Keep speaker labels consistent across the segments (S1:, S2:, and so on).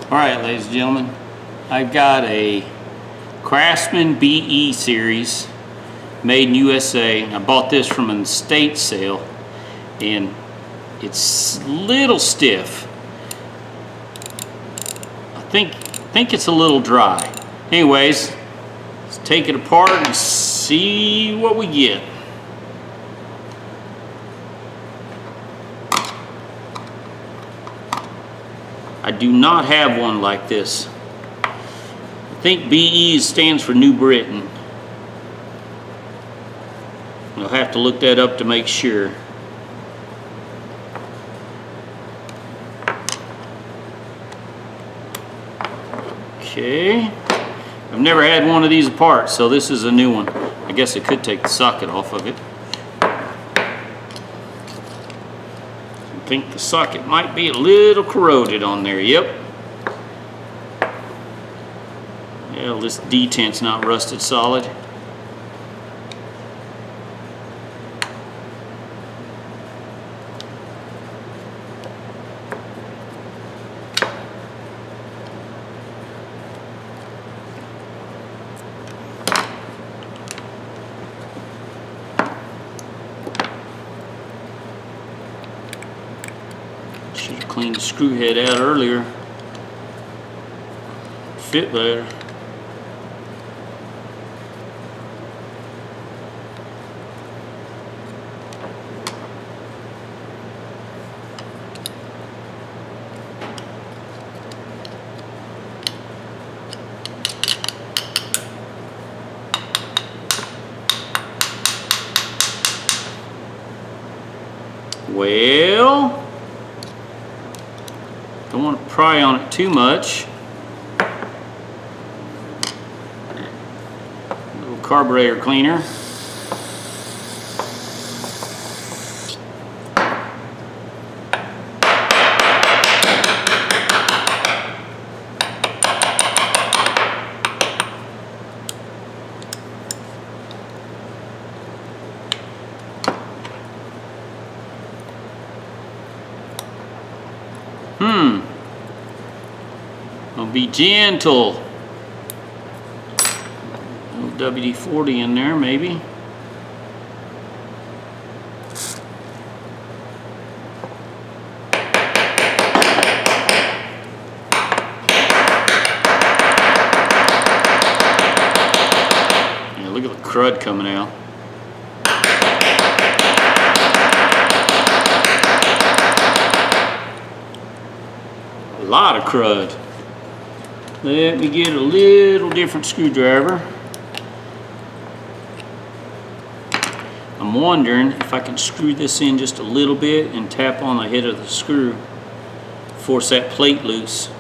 S1: Alright, ladies and gentlemen, I've got a Craftsman BE series made in USA. I bought this from an estate sale and it's a little stiff. I think it's a little dry. Anyways, let's take it apart and see what we get. I do not have one like this. I think BE stands for New Britain. I'll have to look that up to make sure. Okay. I've never had one of these apart, so this is a new one. I guess I could take the socket off of it. I think the socket might be a little corroded on there. Yep. Well, this detent's not rusted solid. Should have cleaned the screw head out earlier. Fit better. Well, don't want to pry on it too much. A little carburetor cleaner. I'll be gentle. A little WD-40 in there, maybe. Yeah, look at the crud coming out. A lot of crud. Let me get a little different screwdriver. I'm wondering if I can screw this in just a little bit and tap on the head of the screw, force that plate loose.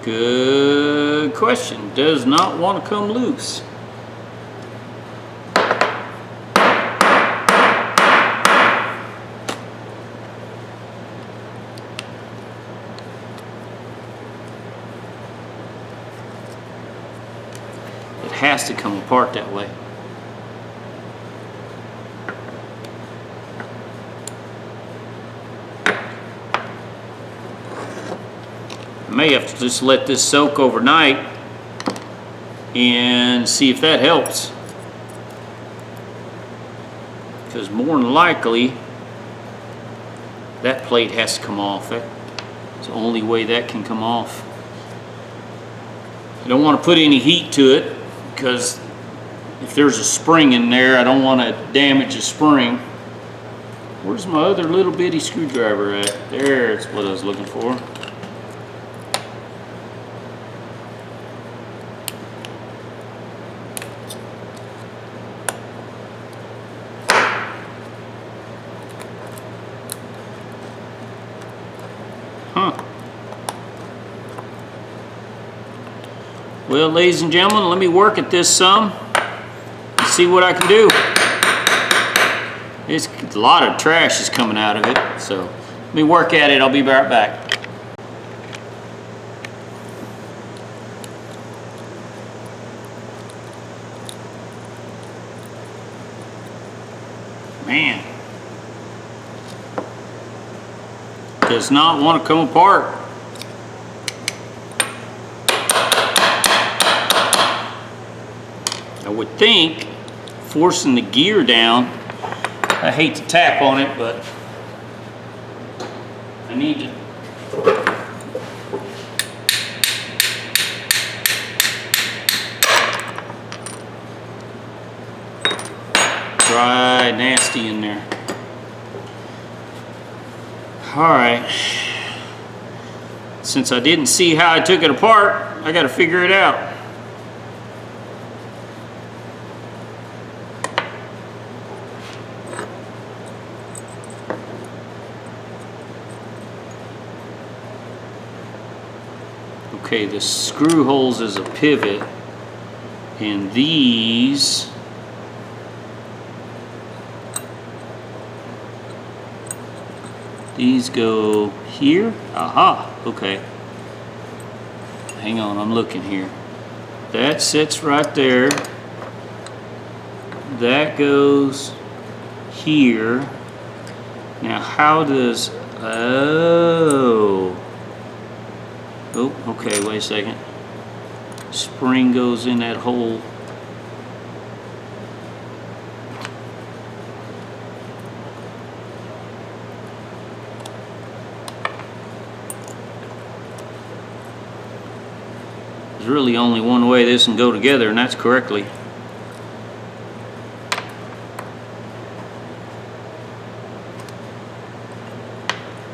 S1: Good question. Does not want to come loose. It has to come apart that way. May have to just let this soak overnight and see if that helps, because more than likely that plate has to come off. That's the only way that can come off. I don't want to put any heat to it, because if there's a spring in there, I don't want to damage the spring. Where's my other little bitty screwdriver at? There's what I was looking for. Well, ladies and gentlemen, let me work at this some and see what I can do. It's a lot of trash is coming out of it, so let me work at it. I'll be right back. does not want to come apart. I would think forcing the gear down, I hate to tap on it, but I need to. Dry, nasty in there. All right. Since I didn't see how I took it apart, I got to figure it out. Okay, the screw holes is a pivot, and these go here. Aha, okay. Hang on, I'm looking here. That sits right there. That goes here. Now how does, oh, okay, wait a second. Spring goes in that hole. There's really only one way this can go together, and that's correctly.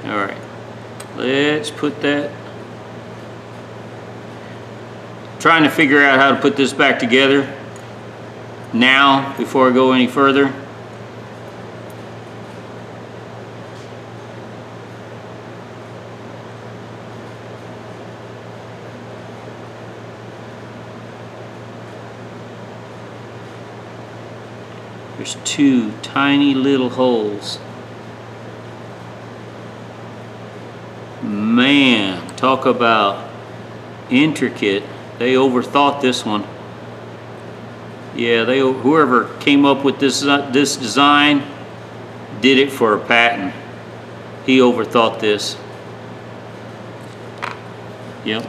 S1: All right, let's put that. Trying to figure out how to put this back together now before I go any further. There's two tiny little holes. Man, talk about intricate. They overthought this one. Yeah, whoever came up with this design did it for a patent. He overthought this. Yep.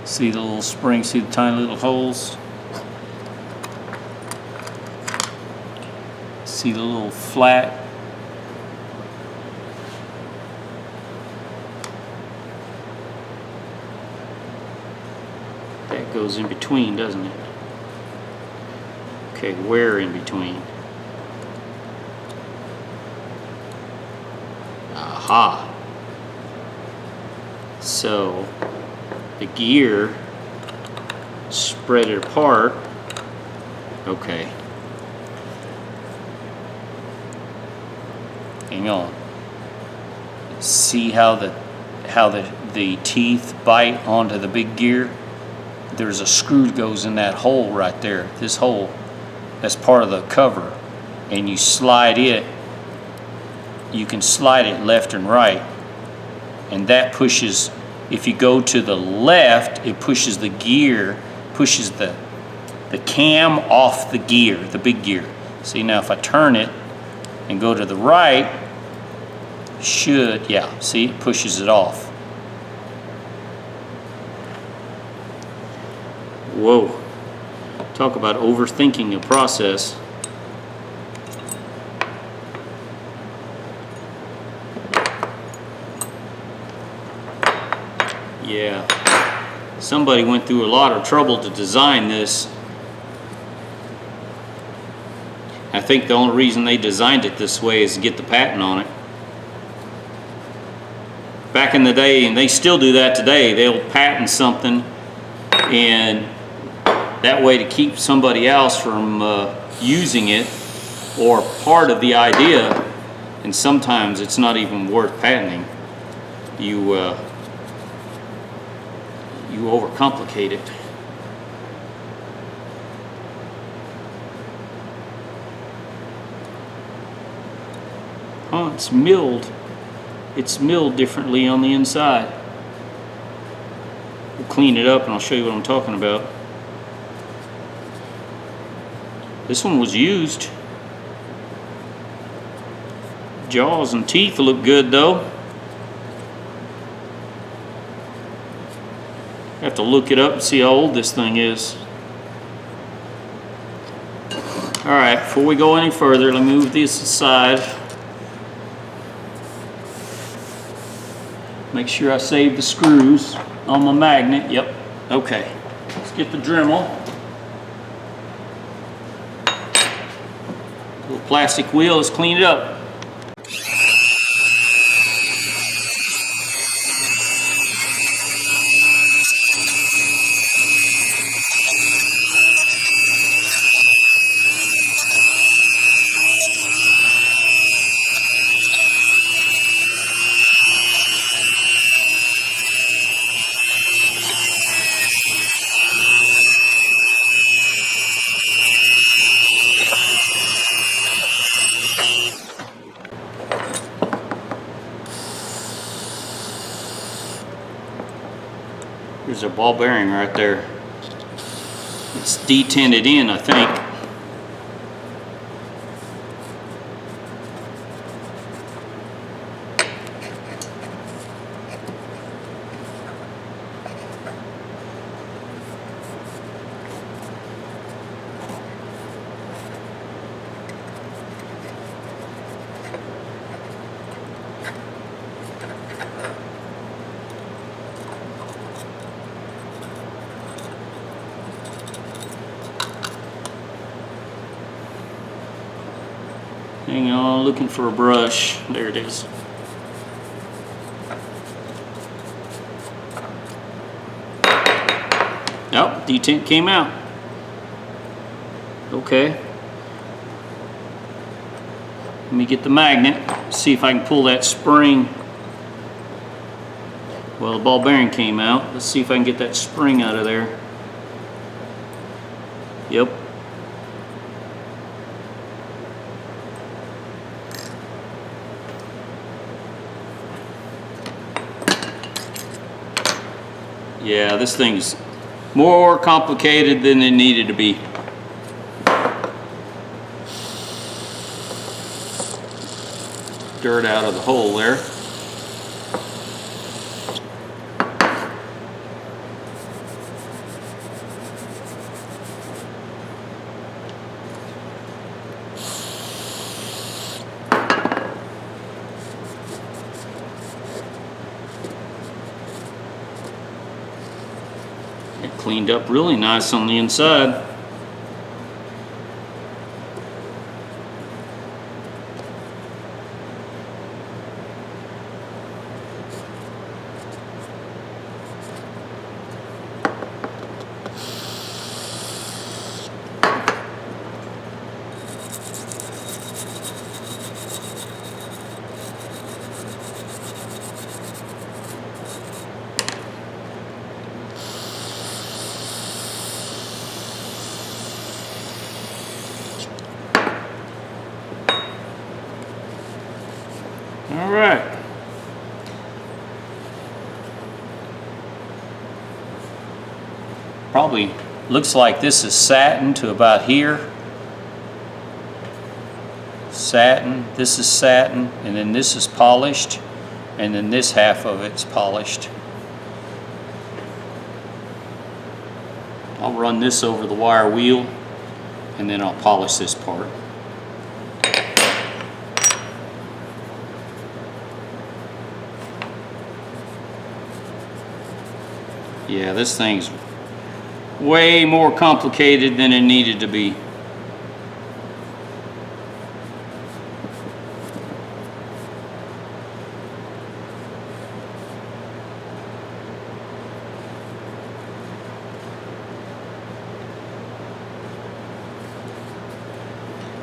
S1: See the little spring, see the tiny little holes? See the little flat? That goes in between, doesn't it? Okay, where in between? Aha. So the gear, spread it apart. Okay. Hang on. See how the teeth bite onto the big gear? There's a screw that goes in that hole right there. This hole, that's part of the cover, and you slide it. You can slide it left and right, and that pushes. If you go to the left, it pushes the gear, pushes the cam off the gear, the big gear. See, now if I turn it and go to the right, yeah, see, it pushes it off. Whoa, talk about overthinking a process. Yeah, somebody went through a lot of trouble to design this. I think the only reason they designed it this way is to get the patent on it. Back in the day, and they still do that today, they'll patent something, and that way to keep somebody else from using it or part of the idea, and sometimes it's not even worth patenting. You overcomplicate it. Oh, it's milled. It's milled differently on the inside. We'll clean it up and I'll show you what I'm talking about. This one was used. Jaws and teeth look good though. I have to look it up and see how old this thing is. Alright, before we go any further, let me move this aside. Make sure I save the screws on my magnet. Yep, okay. Let's get the Dremel. Little plastic wheel, let's clean it up. There's a ball bearing right there. It's detented in, I think. Hang on, looking for a brush. There it is. Nope, detent came out. Okay. Let me get the magnet, see if I can pull that spring. Well, the ball bearing came out. Let's see if I can get that spring out of there. Yep. Yeah, this thing's more complicated than it needed to be. Dirt out of the hole there. It cleaned up really nice on the inside. All right. Probably looks like this is satin to about here. Satin, this is satin, and then this is polished, and then this half of it's polished. I'll run this over the wire wheel, and then I'll polish this part. Yeah, this thing's way more complicated than it needed to be.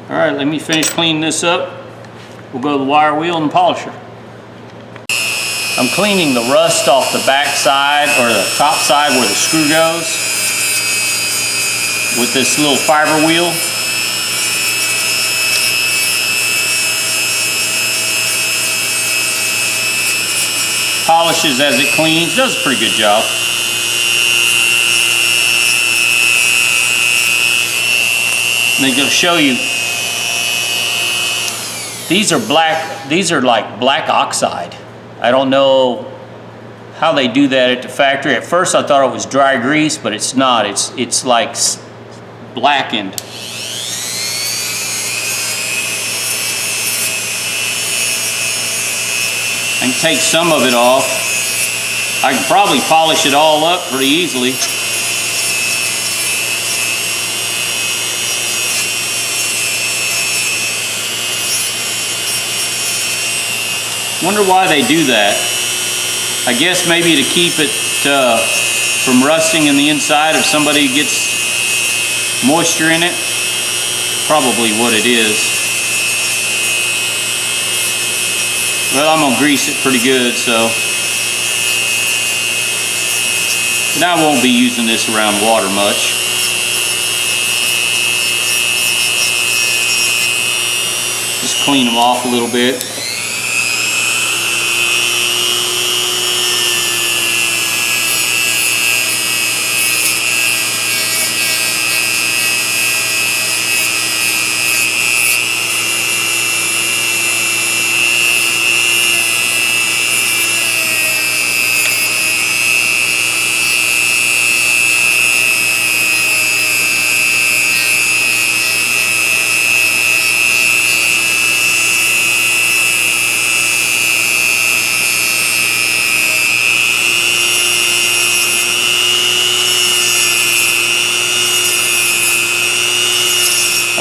S1: All right, let me finish cleaning this up. We'll go to the wire wheel and polisher. I'm cleaning the rust off the back side or the top side where the screw goes with this little fiber wheel. Polishes as it cleans, does a pretty good job. And they're going to show you These are black, these are like black oxide. I don't know how they do that at the factory. At first I thought it was dry grease, but it's not. It's like blackened. I can take some of it off. I can probably polish it all up pretty easily. Wonder why they do that. I guess maybe to keep it from rusting in the inside if somebody gets moisture in it. Probably what it is. Well, I'm gonna grease it pretty good, so. And I won't be using this around water much. Just clean them off a little bit.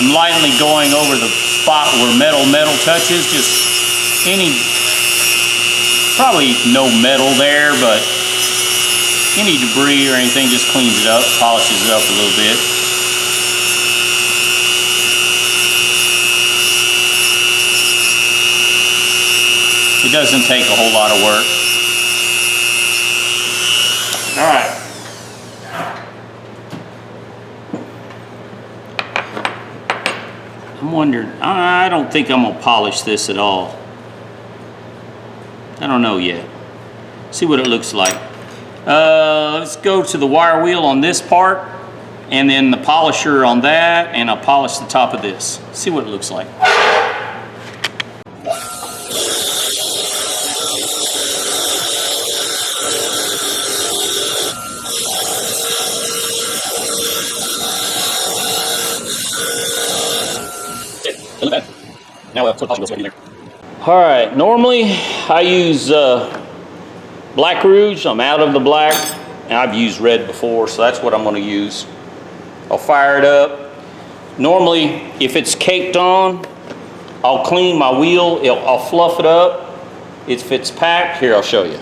S1: I'm lightly going over the spot where metal touches, just any, probably no metal there, but any debris or anything just cleans it up, polishes it up a little bit. It doesn't take a whole lot of work. All right. I'm wondering, I don't think I'm gonna polish this at all. I don't know yet. See what it looks like. Let's go to the wire wheel on this part, and then the polisher on that, and I'll polish the top of this. See what it looks like. Now we'll put the polish in there. All right, normally I use black rouge. I'm out of the black, and I've used red before, so that's what I'm going to use. I'll fire it up. Normally, if it's caked on, I'll clean my wheel. I'll fluff it up. If it's packed, here, I'll show you.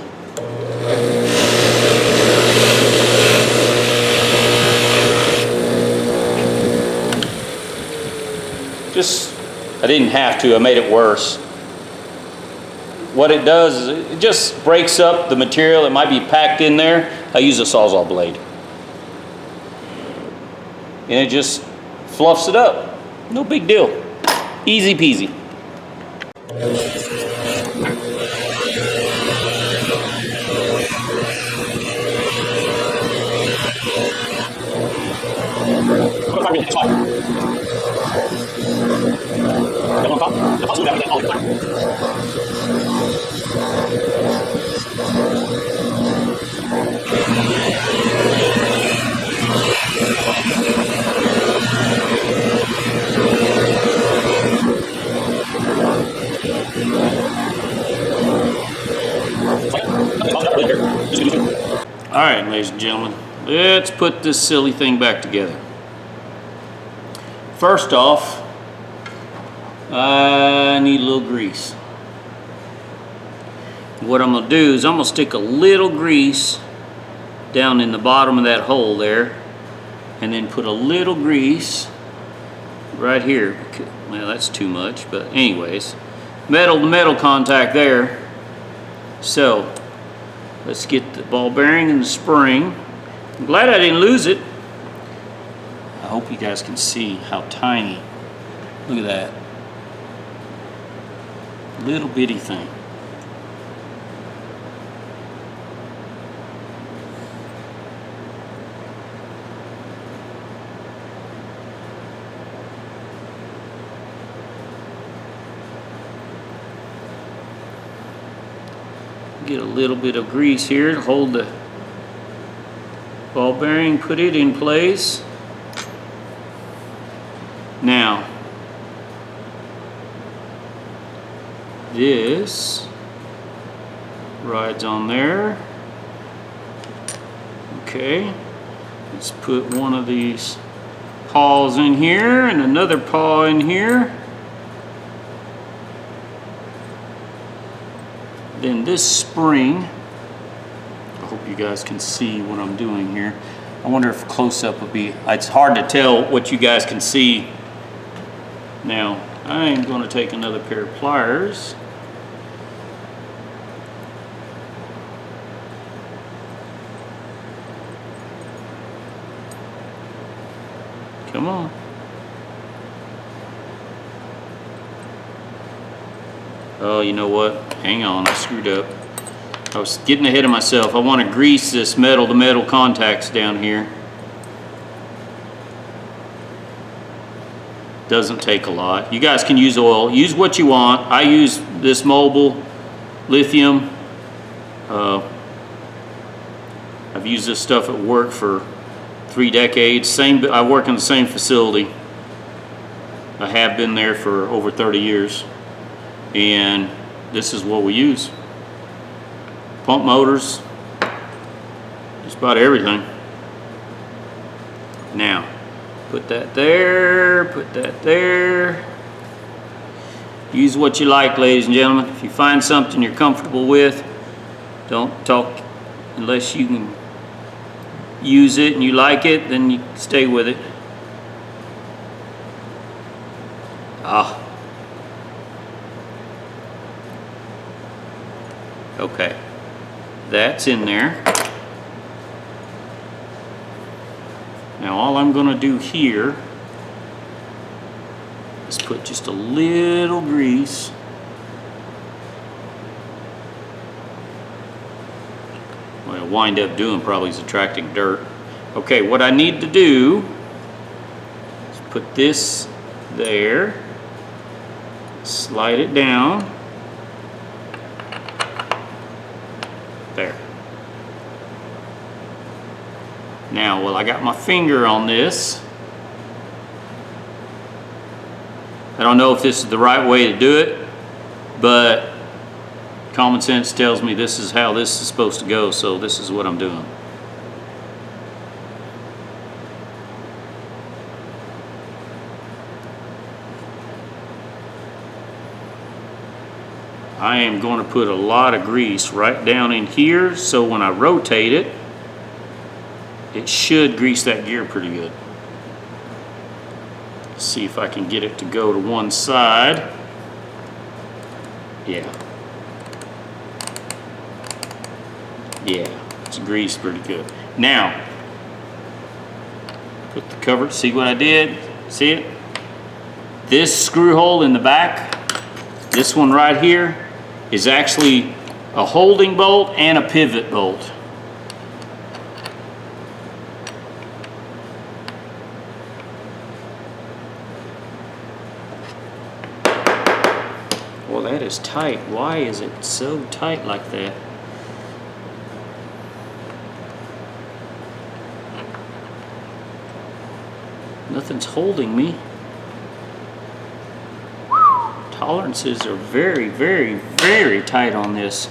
S1: I didn't have to, I made it worse. What it does is it just breaks up the material that might be packed in there. I use a Sawzall blade. And it just fluffs it up. No big deal. Easy peasy. All right, ladies and gentlemen, let's put this silly thing back together. First off, I need a little grease. What I'm gonna do is I'm gonna stick a little grease down in the bottom of that hole there, and then put a little grease right here. Well, that's too much, but anyways, metal to metal contact there. So let's get the ball bearing and the spring. I'm glad I didn't lose it. I hope you guys can see how tiny. Look at that. Little bitty thing. get a little bit of grease here to hold the ball bearing, put it in place. Now, this rides on there. Okay, let's put one of these paws in here and another paw in here. Then this spring, I hope you guys can see what I'm doing here. I wonder if close-up would be, it's hard to tell what you guys can see. Now, I'm going to take another pair of pliers. Come on. Oh, you know what? Hang on, I screwed up. I was getting ahead of myself. I want to grease this metal-to-metal contacts down here. Doesn't take a lot. You guys can use oil. Use what you want. I use this mobile lithium. I've used this stuff at work for 3 decades. I work in the same facility. I have been there for over 30 years. And this is what we use. Pump motors, just about everything. Now, put that there, put that there. Use what you like, ladies and gentlemen. If you find something you're comfortable with, don't talk unless you can use it and you like it, then you stay with it. Okay, that's in there. Now all I'm going to do here is put just a little grease what I'll wind up doing probably is attracting dirt. Okay, what I need to do is put this there, slide it down. There. Now, well, I got my finger on this. I don't know if this is the right way to do it, but common sense tells me this is how this is supposed to go, so this is what I'm doing. I am going to put a lot of grease right down in here, so when I rotate it, it should grease that gear pretty good. Let's see if I can get it to go to one side. Yeah. Yeah, it's greased pretty good. Now, put the cover, see what I did? See it? This screw hole in the back, this one right here, is actually a holding bolt and a pivot bolt. Well, that is tight. Why is it so tight like that? Nothing's holding me. Tolerances are very, very, very tight on this.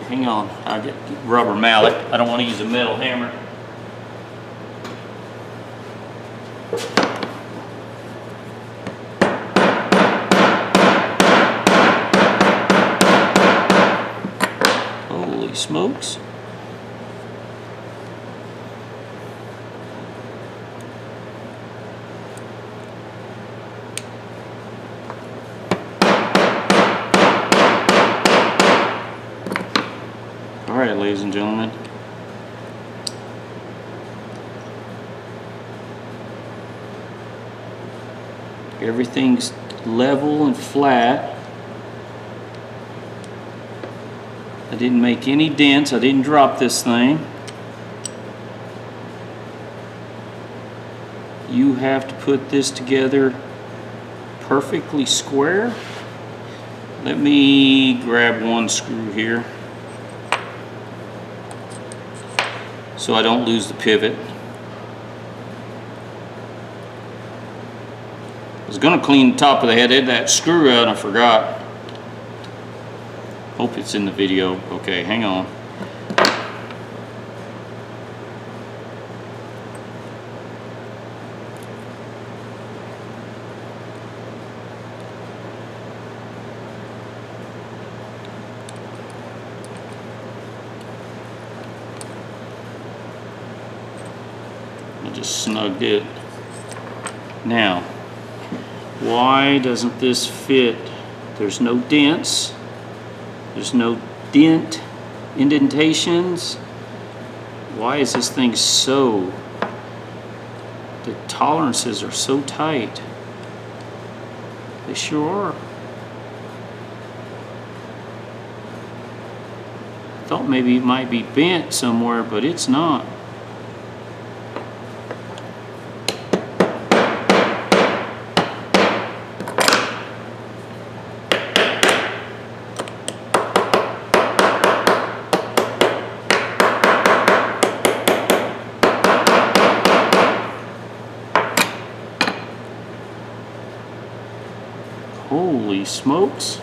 S1: Hang on, I'll get rubber mallet. I don't want to use a metal hammer. Holy smokes. Alright, ladies and gentlemen, everything's level and flat. I didn't make any dents, I didn't drop this thing. You have to put this together perfectly square. Let me grab one screw here so I don't lose the pivot. I was going to clean the top of the head of that screw out and I forgot. Hope it's in the video. Okay, hang on. I just snugged it. Now, why doesn't this fit? There's no dents. There's no indentations. Why is this thing so? The tolerances are so tight. They sure are. I thought maybe it might be bent somewhere, but it's not. Holy smokes.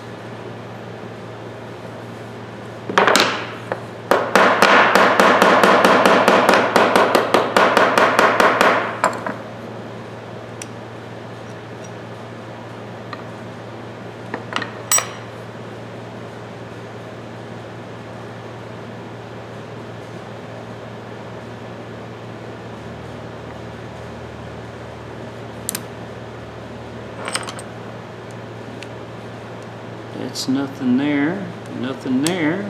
S1: That's nothing there, nothing there.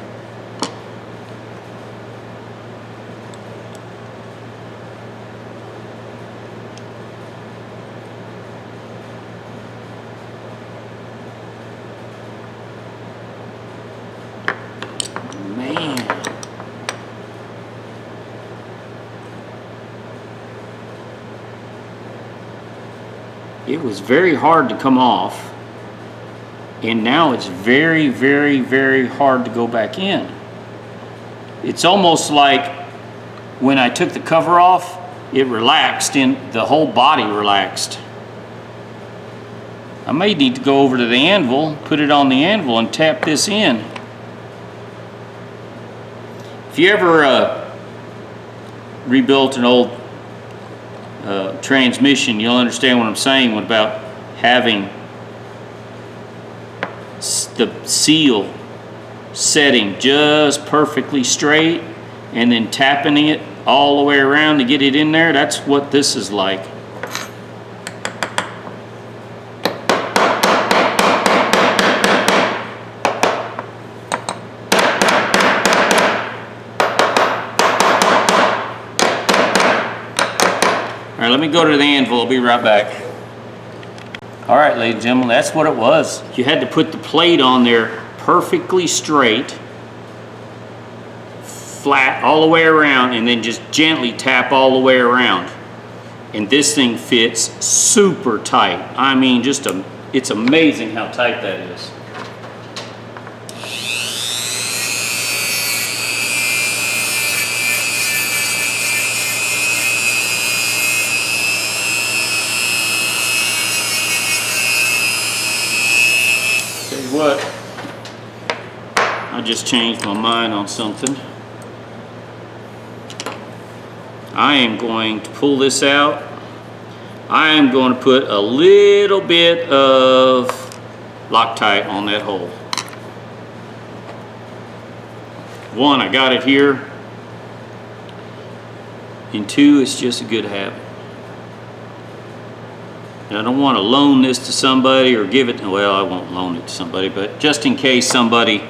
S1: Man. It was very hard to come off. And now it's very, very, very hard to go back in. It's almost like when I took the cover off, it relaxed and the whole body relaxed. I may need to go over to the anvil, put it on the anvil and tap this in. If you ever rebuilt an old transmission, you'll understand what I'm saying about having the seal setting just perfectly straight and then tapping it all the way around to get it in there. That's what this is like. All right, let me go to the anvil. I'll be right back. All right, ladies and gentlemen, that's what it was. You had to put the plate on there perfectly straight, flat all the way around, and then just gently tap all the way around. And this thing fits super tight. I mean, it's amazing how tight that is. What? I just changed my mind on something. I am going to pull this out. I am going to put a little bit of Loctite on that hole. One, I got it here. And two, it's just a good habit. And I don't want to loan this to somebody or give it, well, I won't loan it to somebody, but just in case somebody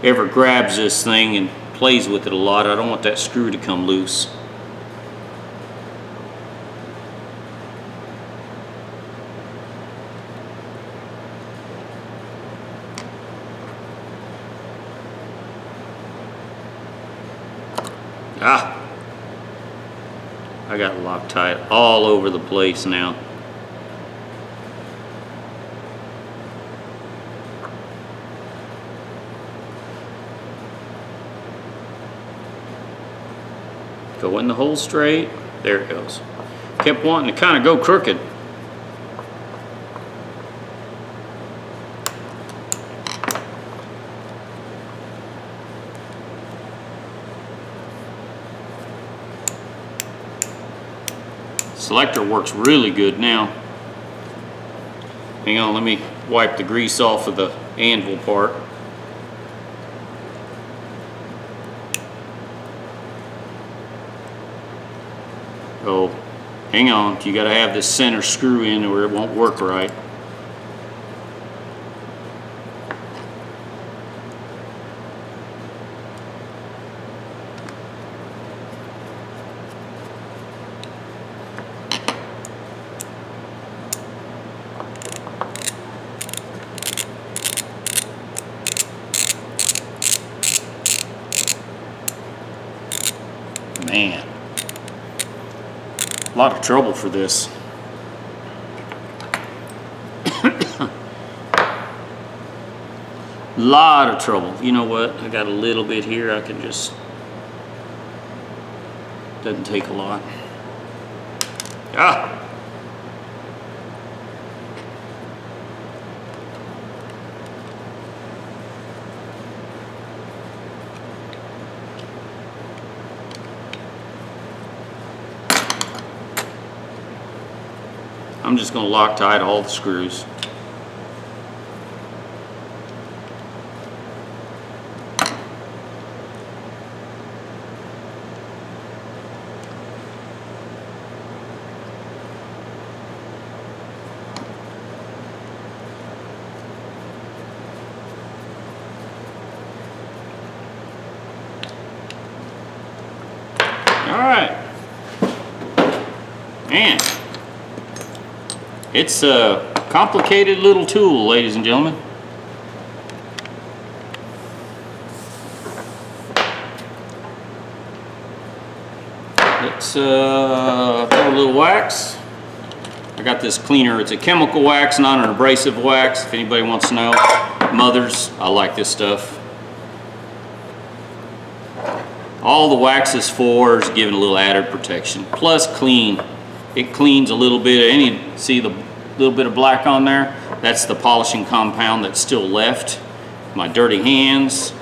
S1: ever grabs this thing and plays with it a lot, I don't want that screw to come loose. Ah! I got Loctite all over the place now. Go in the hole straight. There it goes. Kept wanting to kind of go crooked. Selector works really good now. Hang on, let me wipe the grease off of the anvil part. Oh, hang on, you gotta have this center screw in or it won't work right. Man, a lot of trouble for this. Lot of trouble. You know what? I got a little bit here. I can just, doesn't take a lot. Ah! I'm just going to Loctite all the screws. All right. Man. It's a complicated little tool, ladies and gentlemen. Let's throw a little wax. I got this cleaner. It's a chemical wax, not an abrasive wax. If anybody wants to know, mothers, I like this stuff. All the wax is for is giving a little added protection. Plus clean. It cleans a little bit. See the little bit of black on there? That's the polishing compound that's still left. My dirty hands.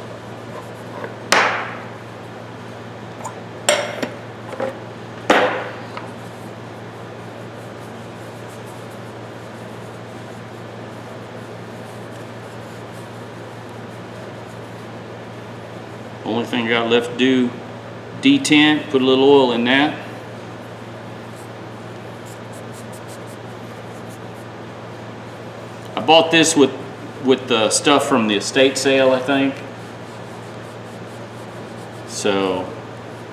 S1: Only thing I got left to do, detent, put a little oil in that. I bought this with the stuff from the estate sale, I think. So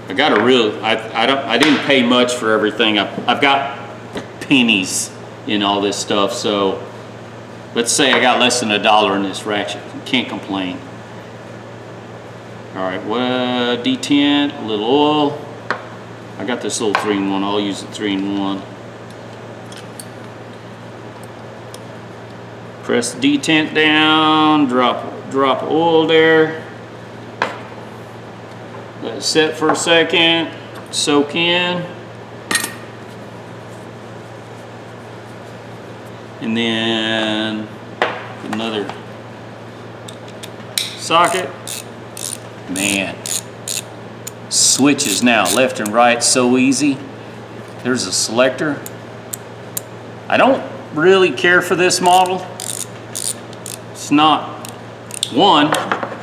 S1: I got a real, I didn't pay much for everything. I've got pennies in all this stuff. So let's say I got less than $1 in this ratchet. Can't complain. All right, detent, a little oil. I got this little 3-in-1. I'll use the 3-in-1. Press the detent down, drop oil there. Let it set for a second, soak in. And then another socket. Man, switches now, left and right, so easy. There's a selector. I don't really care for this model. It's not, one,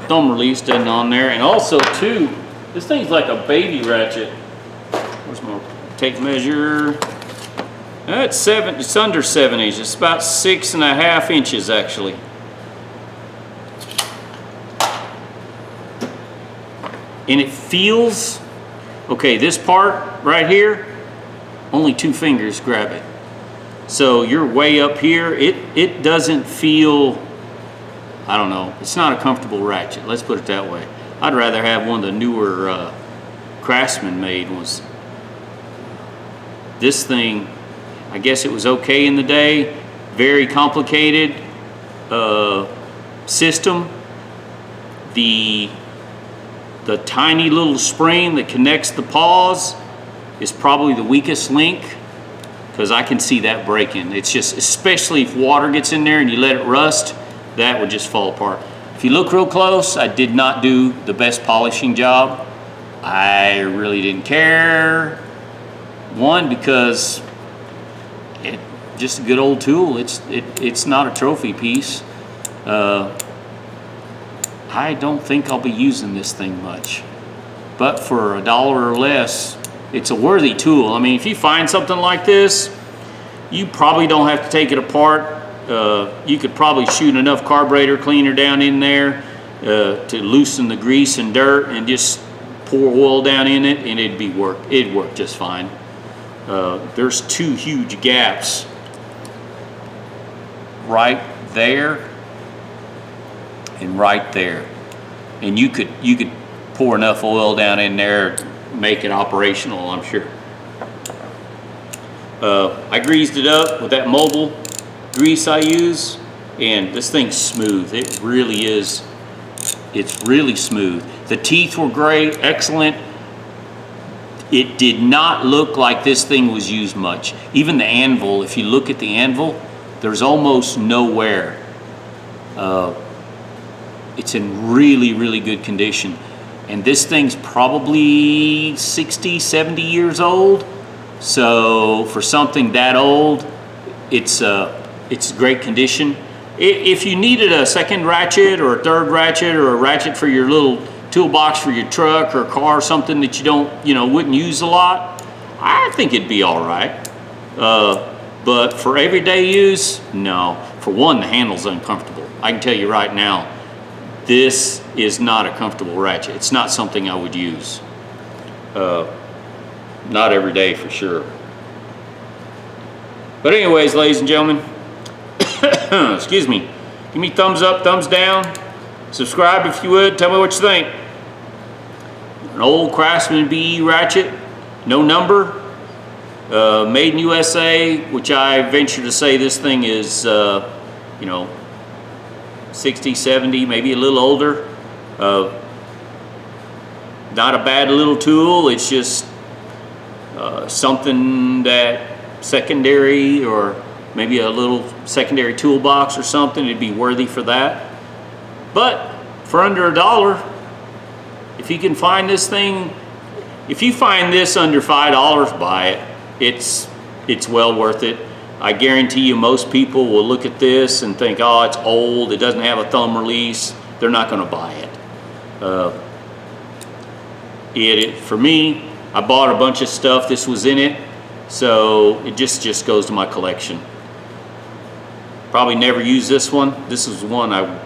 S1: thumb release doesn't on there, and also two, this thing's like a baby ratchet. Where's my tape measure? It's under 7 inches. It's about 6.5 inches actually. And it feels, okay, this part right here, only 2 fingers grab it. So you're way up here, it doesn't feel, I don't know, it's not a comfortable ratchet, let's put it that way. I'd rather have one of the newer Craftsman made ones. This thing, I guess it was okay in the day, very complicated system. The the tiny little spring that connects the paws is probably the weakest link, because I can see that breaking. It's just, especially if water gets in there and you let it rust, that would just fall apart. If you look real close, I did not do the best polishing job. I really didn't care. One, because it just a good old tool. It's not a trophy piece. I don't think I'll be using this thing much, but for $1 or less, it's a worthy tool. I mean, if you find something like this, you probably don't have to take it apart. You could probably shoot enough carburetor cleaner down in there to loosen the grease and dirt, and just pour oil down in it, and it'd work just fine. There's two huge gaps right there and right there, and you could pour enough oil down in there to make it operational, I'm sure. I greased it up with that mobile grease I use, and this thing's smooth. It really is. It's really smooth. The teeth were great, excellent. It did not look like this thing was used much. Even the anvil, if you look at the anvil, there's almost no wear. It's in really, really good condition. And this thing's probably 60, 70 years old. So for something that old, it's great condition. If you needed a second ratchet or a third ratchet or a ratchet for your little toolbox for your truck or car, something that wouldn't use a lot, I think it'd be all right. But for everyday use, no. For one, the handle's uncomfortable. I can tell you right now, this is not a comfortable ratchet. It's not something I would use. Not every day for sure. But anyways, ladies and gentlemen, excuse me, give me thumbs up, thumbs down, subscribe if you would, tell me what you think. An old Craftsman BE ratchet, no number, made in USA, which I venture to say this thing is, 60, 70, maybe a little older. Not a bad little tool. It's just something that secondary, or maybe a little secondary toolbox or something, it'd be worthy for that. But for under $1, if you can find this thing, if you find this under $5, buy it. It's well worth it. I guarantee you most people will look at this and think, oh, it's old, it doesn't have a thumb release. They're not going to buy it. For me, I bought a bunch of stuff, this was in it, so it just goes to my collection. Probably never use this one. This is one I'm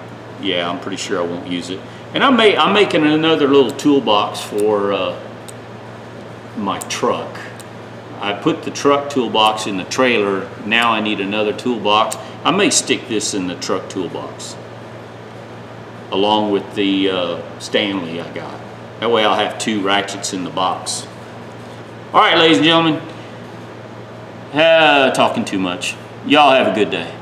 S1: pretty sure I won't use it. And I'm making another little toolbox for my truck. I put the truck toolbox in the trailer. Now I need another toolbox. I may stick this in the truck toolbox along with the Stanley I got. That way I'll have two ratchets in the box. All right, ladies and gentlemen, talking too much. Y'all have a good day.